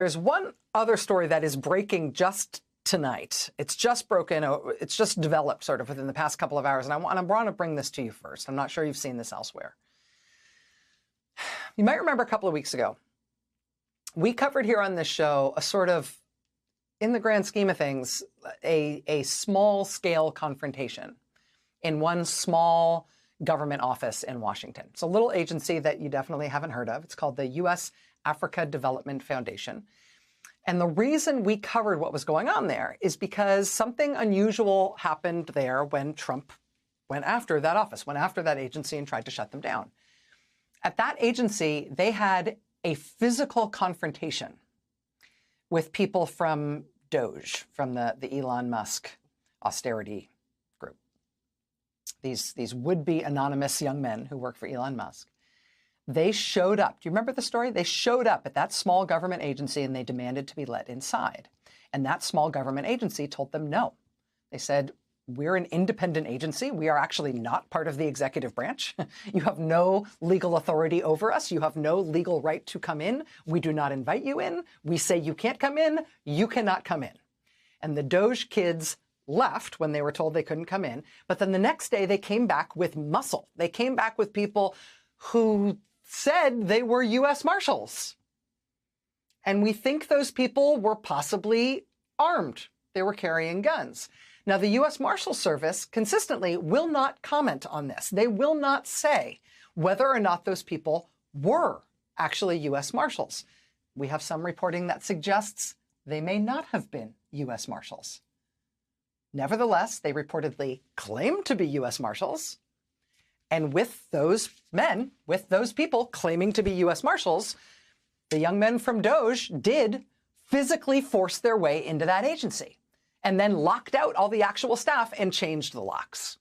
There's one other story that is breaking just tonight. It's just broken. It's just developed sort of within the past couple of hours. And I want to bring this to you first. I'm not sure you've seen this elsewhere. You might remember a couple of weeks ago, we covered here on this show a sort of, in the grand scheme of things, a small scale confrontation in one small government office in Washington. It's a little agency that you definitely haven't heard of. It's called the U.S. Africa Development Foundation. And the reason we covered what was going on there is because something unusual happened there when Trump went after that office, went after that agency and tried to shut them down. At that agency, they had a physical confrontation with people from DOGE, from the Elon Musk austerity group. These would-be anonymous young men who work for Elon Musk. They showed up. Do you remember the story? They showed up at that small government agency and they demanded to be let inside. And that small government agency told them no. They said, we're an independent agency. We are actually not part of the executive branch. You have no legal authority over us. You have no legal right to come in. We do not invite you in. We say you can't come in. You cannot come in. And the DOGE kids left when they were told they couldn't come in. But then the next day they came back with muscle. They came back with people who said they were U.S. Marshals. And we think those people were possibly armed. They were carrying guns. Now, the U.S. Marshal Service consistently will not comment on this. They will not say whether or not those people were actually U.S. Marshals. We have some reporting that suggests they may not have been U.S. Marshals. Nevertheless, they reportedly claimed to be U.S. Marshals. And with those men, with those people claiming to be U.S. Marshals, the young men from DOGE did physically force their way into that agency and then locked out all the actual staff and changed the locks.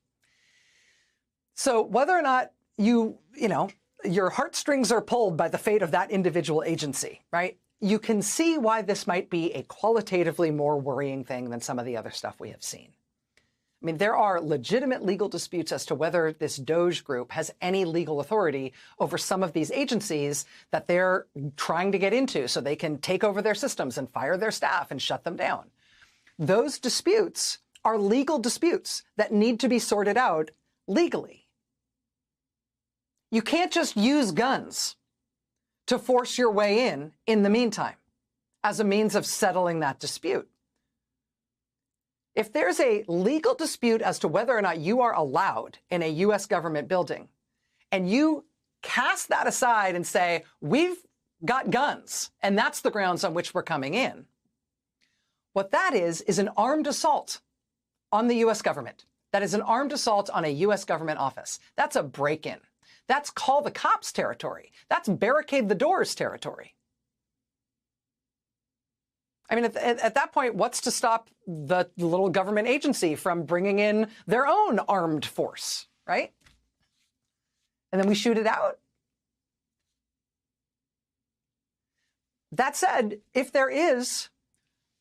So whether or not your heartstrings are pulled by the fate of that individual agency, right? You can see why this might be a qualitatively more worrying thing than some of the other stuff we have seen. I mean, there are legitimate legal disputes as to whether this DOGE group has any legal authority over some of these agencies that they're trying to get into so they can take over their systems and fire their staff and shut them down. Those disputes are legal disputes that need to be sorted out legally. You can't just use guns to force your way in the meantime, as a means of settling that dispute. If there's a legal dispute as to whether or not you are allowed in a U.S. government building, and you cast that aside and say, we've got guns, and that's the grounds on which we're coming in, what that is an armed assault on the U.S. government. That is an armed assault on a U.S. government office. That's a break-in. That's call the cops territory. That's barricade the doors territory. I mean, at that point, what's to stop the little government agency from bringing in their own armed force, right? And then we shoot it out. That said, if there is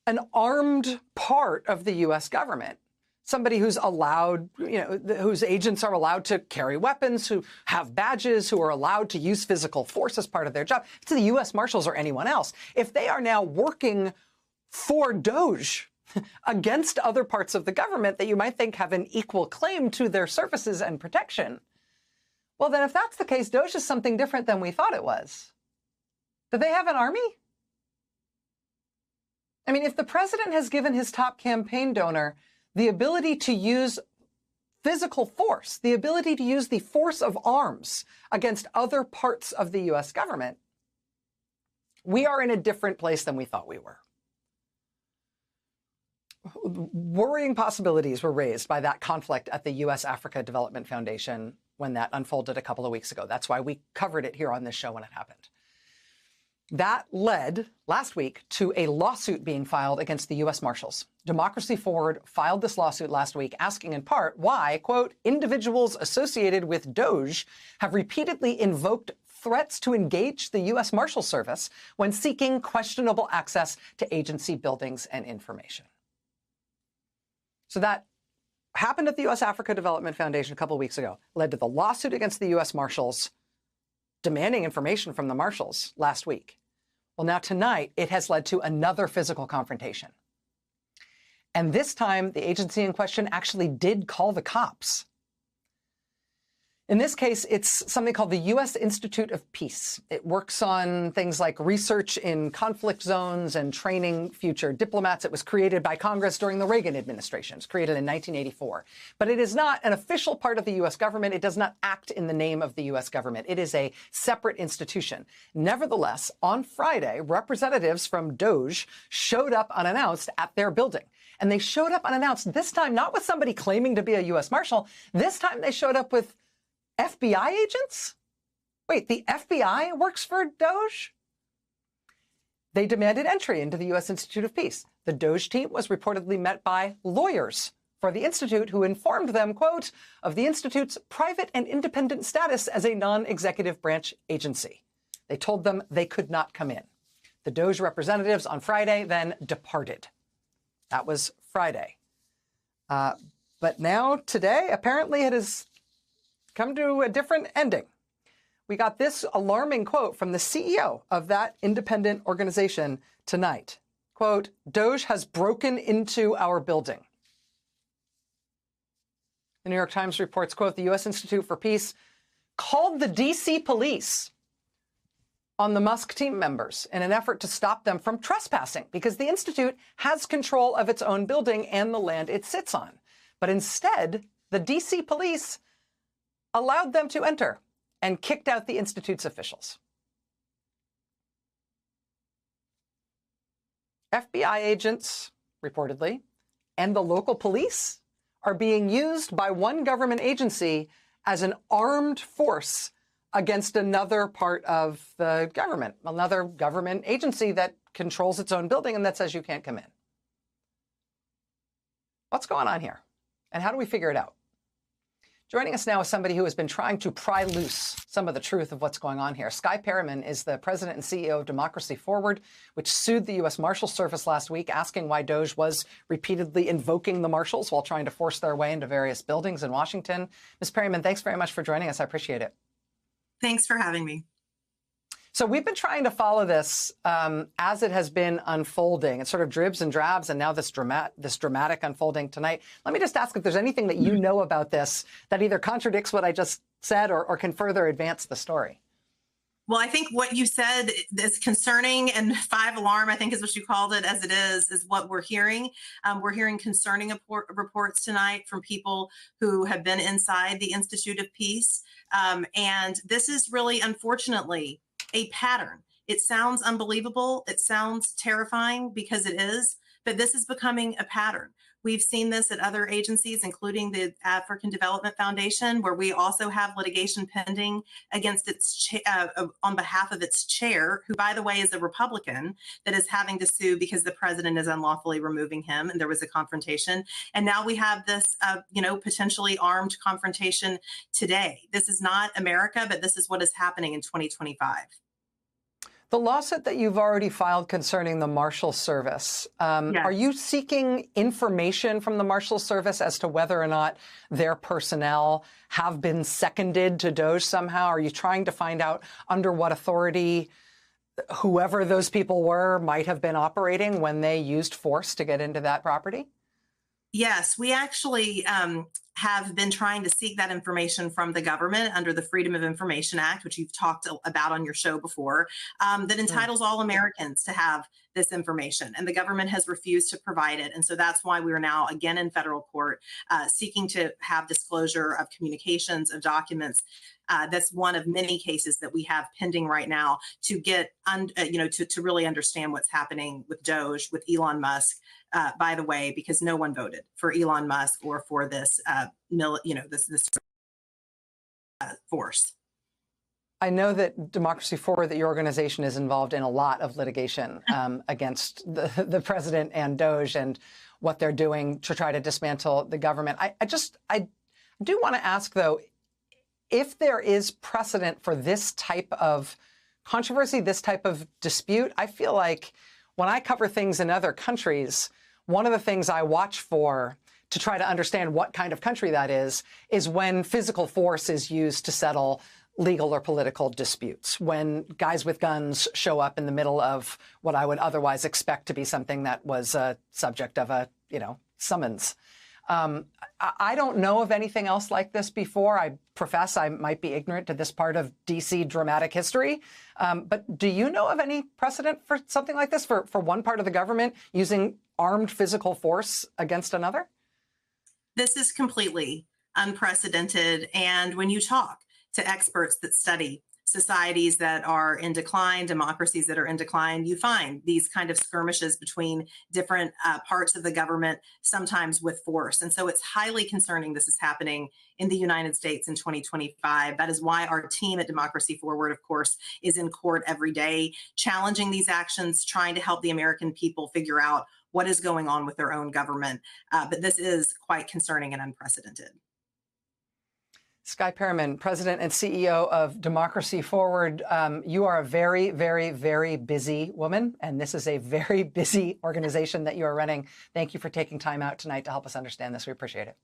an armed part of the U.S. government, somebody who's allowed, whose agents are allowed to carry weapons, who have badges, who are allowed to use physical force as part of their job, to the U.S. Marshals or anyone else, if they are now working for DOGE against other parts of the government that you might think have an equal claim to their services and protection, well, then if that's the case, DOGE is something different than we thought it was. Do they have an army? I mean, if the president has given his top campaign donor the ability to use physical force, the ability to use the force of arms against other parts of the U.S. government, we are in a different place than we thought we were. Worrying possibilities were raised by that conflict at the U.S. Africa Development Foundation when that unfolded a couple of weeks ago. That's why we covered it here on this show when it happened. That led last week to a lawsuit being filed against the U.S. Marshals. Democracy Forward filed this lawsuit last week, asking in part why, quote, individuals associated with DOGE have repeatedly invoked threats to engage the U.S. Marshal Service when seeking questionable access to agency buildings and information. So that happened at the U.S. Africa Development Foundation a couple of weeks ago, led to the lawsuit against the U.S. Marshals demanding information from the Marshals last week. Well, now tonight, it has led to another physical confrontation. And this time, the agency in question actually did call the cops. In this case, it's something called the U.S. Institute of Peace. It works on things like research in conflict zones and training future diplomats. It was created by Congress during the Reagan administration. It was created in 1984. But it is not an official part of the U.S. government. It does not act in the name of the U.S. government. It is a separate institution. Nevertheless, on Friday, representatives from DOGE showed up unannounced at their building. And they showed up unannounced, this time not with somebody claiming to be a U.S. Marshal. This time they showed up with FBI agents? Wait, the FBI works for DOGE? They demanded entry into the U.S. Institute of Peace. The DOGE team was reportedly met by lawyers for the Institute who informed them, quote, of the Institute's private and independent status as a non-executive branch agency. They told them they could not come in. The DOGE representatives on Friday then departed. That was Friday. But now, today, apparently it has come to a different ending. We got this alarming quote from the CEO of that independent organization tonight. Quote, DOGE has broken into our building. The New York Times reports, quote, the U.S. Institute for Peace called the D.C. police on the Musk team members in an effort to stop them from trespassing because the Institute has control of its own building and the land it sits on. But instead, the D.C. police allowed them to enter and kicked out the Institute's officials. FBI agents, reportedly, and the local police are being used by one government agency as an armed force against another part of the government, another government agency that controls its own building and that says you can't come in. What's going on here? And how do we figure it out? Joining us now is somebody who has been trying to pry loose some of the truth of what's going on here. Skye Perryman is the president and CEO of Democracy Forward, which sued the U.S. Marshal Service last week, asking why DOGE was repeatedly invoking the marshals while trying to force their way into various buildings in Washington. Ms. Perryman, thanks very much for joining us. I appreciate it. Thanks for having me. So we've been trying to follow this as it has been unfolding. It's sort of dribs and drabs, and now this dramatic unfolding tonight. Let me just ask if there's anything that you know about this that either contradicts what I just said or can further advance the story. Well, I think what you said is concerning, and 5 alarm, I think is what you called it, as it is what we're hearing. We're hearing concerning reports tonight from people who have been inside the Institute of Peace. And this is really, unfortunately, a pattern. It sounds unbelievable. It sounds terrifying because it is, but this is becoming a pattern. We've seen this at other agencies, including the African Development Foundation, where we also have litigation pending against its on behalf of its chair, who, by the way, is a Republican, that is having to sue because the president is unlawfully removing him, and there was a confrontation. And now we have this, potentially armed confrontation today. This is not America, but this is what is happening in 2025. The lawsuit that you've already filed concerning the Marshal Service, Yes. Are you seeking information from the Marshal Service as to whether or not their personnel have been seconded to DOGE somehow? Are you trying to find out under what authority whoever those people were might have been operating when they used force to get into that property? Yes, we actually have been trying to seek that information from the government under the Freedom of Information Act, which you've talked about on your show before, that entitles all Americans to have this information. And the government has refused to provide it. And so that's why we are now again in federal court seeking to have disclosure of communications, of documents. That's one of many cases that we have pending right now to get, to really understand what's happening with DOGE, with Elon Musk. By the way, because no one voted for Elon Musk or for this, this force. I know that Democracy Forward, that your organization is involved in a lot of litigation against the president and DOGE and what they're doing to try to dismantle the government. I do want to ask, though, if there is precedent for this type of controversy, this type of dispute. I feel like when I cover things in other countries, one of the things I watch for to try to understand what kind of country that is when physical force is used to settle legal or political disputes, when guys with guns show up in the middle of what I would otherwise expect to be something that was a subject of a, summons. I don't know of anything else like this before. I profess I might be ignorant to this part of DC dramatic history. But do you know of any precedent for something like this, for one part of the government using armed physical force against another? This is completely unprecedented. And when you talk to experts that study societies that are in decline, democracies that are in decline, you find these kind of skirmishes between different parts of the government, sometimes with force. And so it's highly concerning this is happening in the United States in 2025. That is why our team at Democracy Forward, of course, is in court every day, challenging these actions, trying to help the American people figure out what is going on with their own government. But this is quite concerning and unprecedented. Skye Perryman, President and CEO of Democracy Forward. You are a very, very, very busy woman, and this is a very busy organization that you are running. Thank you for taking time out tonight to help us understand this. We appreciate it.